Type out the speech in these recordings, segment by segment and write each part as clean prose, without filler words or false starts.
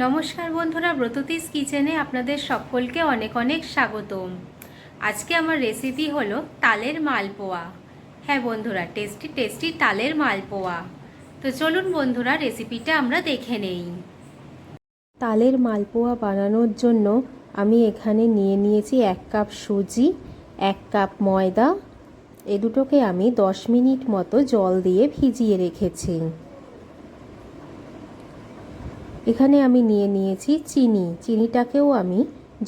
নমস্কার বন্ধুরা, ব্রততিস কিচেনে আপনাদের সকলকে অনেক অনেক স্বাগতম। আজকে আমার রেসিপি হলো তালের মালপোয়া। হ্যাঁ বন্ধুরা, টেস্টি টেস্টি তালের মালপোয়া। তো চলুন বন্ধুরা, রেসিপিটা আমরা দেখে নেই। তালের মালপোয়া বানানোর জন্য আমি এখানে নিয়ে নিয়েছি 1 কাপ সুজি, 1 কাপ ময়দা। এ দুটোকে আমি 10 মিনিট মতো জল দিয়ে ভিজিয়ে রেখেছি। এখানে আমি নিয়ে নিয়েছি চিনিটাকেও আমি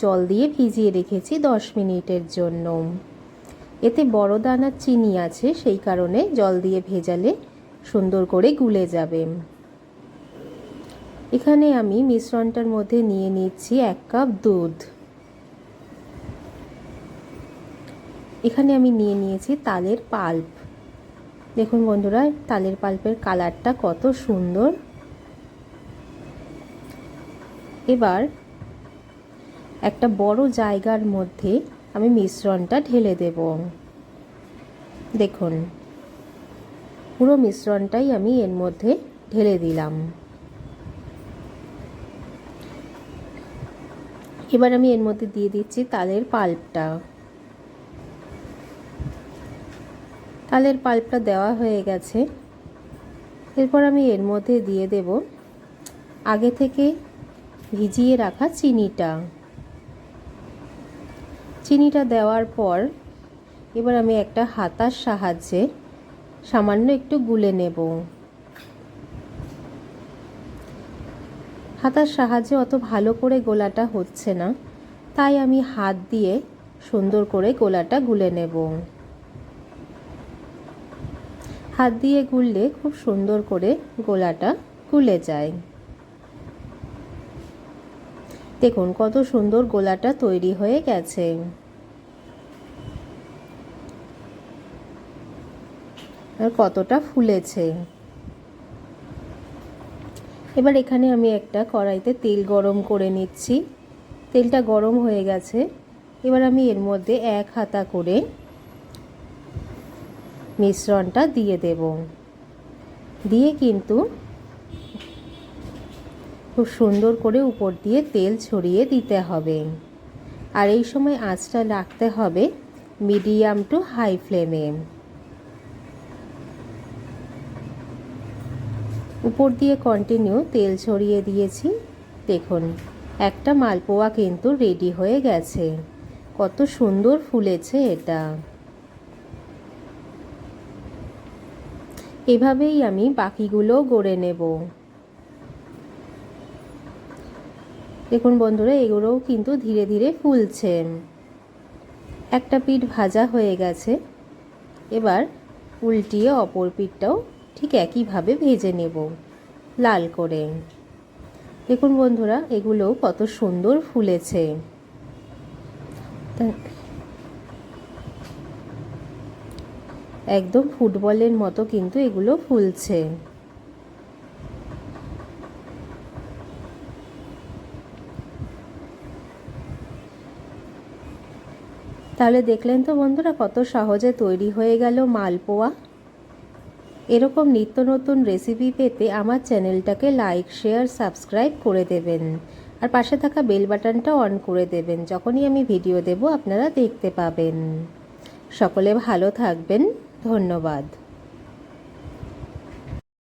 জল দিয়ে ভিজিয়ে রেখেছি 10 মিনিটের জন্য। এতে বড় দানার চিনি আছে, সেই কারণে জল দিয়ে ভেজালে সুন্দর করে গুলে যাবে। এখানে আমি মিশ্রণটার মধ্যে নিয়ে নিচ্ছি 1 কাপ দুধ। এখানে আমি নিয়ে নিয়েছি তালের পাল্প। দেখুন বন্ধুরা, তালের পাল্পের কালারটা কত সুন্দর। এবার একটা বড় জায়গার মধ্যে আমি মিশ্রণটা ঢেলে দেব। দেখুন, পুরো মিশ্রণটাই আমি এর মধ্যে ঢেলে দিলাম। এবার আমি এর মধ্যে দিয়ে দিচ্ছি তালের পাল্পটা। তালের পাল্পটা দেওয়া হয়ে গেছে। এরপর আমি এর মধ্যে দিয়ে দেব আগে থেকে ভিজিয়ে রাখা চিনিটা দেওয়ার পর এবার আমি একটা হাতার সাহায্যে সামান্য একটু গুলে নেব। হাতার সাহায্যে অত ভালো করে গোলাটা হচ্ছে না, তাই আমি হাত দিয়ে সুন্দর করে গোলাটা গুলে নেব। হাত দিয়ে গুললে খুব সুন্দর করে গোলাটা গুলে যায়। দেখুন কত সুন্দর গোলাটা তৈরি হয়ে গেছে। আর কতটা ফুলেছে। এবার এখানে আমি একটা কড়াইতে তেল গরম করে নিচ্ছি। তেলটা গরম হয়ে গেছে। এবার আমি এর মধ্যে 1 হাতা করে মিশ্রণটা দিয়ে দেব। দিয়ে কিন্তু খুব সুন্দর করে উপর দিয়ে তেল ছড়িয়ে দিতে হবে। আর এই সময় আঁচটা রাখতে হবে মিডিয়াম টু হাই ফ্লেমে। উপর দিয়ে কন্টিনিউ তেল ছড়িয়ে দিয়েছি। দেখুন, একটা মালপোয়া কিন্তু রেডি হয়ে গেছে। কত সুন্দর ফুলেছে এটা। এভাবেই আমি বাকিগুলো গড়ে নেব। দেখুন বন্ধুরা, এগুলোও কিন্তু ধীরে ধীরে ফুলছে। একটা পিঠ ভাজা হয়ে গেছে। এবার উল্টিয়ে অপর পিঠটাও ঠিক একইভাবে ভেজে নেব লাল করে। দেখুন বন্ধুরা, এগুলো কত সুন্দর ফুলেছে। একদম ফুটবলের মতো কিন্তু এগুলো ফুলছে। তাহলে দেখলেন তো বন্ধুরা, কত সহজে তৈরি হয়ে গেল মালপোয়া। এরকম নিত্য নতুন রেসিপি পেতে আমার চ্যানেলটাকে লাইক, শেয়ার, সাবস্ক্রাইব করে দেবেন। আর পাশে থাকা বেল বাটনটা অন করে দেবেন। যখনই আমি ভিডিও দেব আপনারা দেখতে পাবেন। সকলে ভালো থাকবেন। ধন্যবাদ।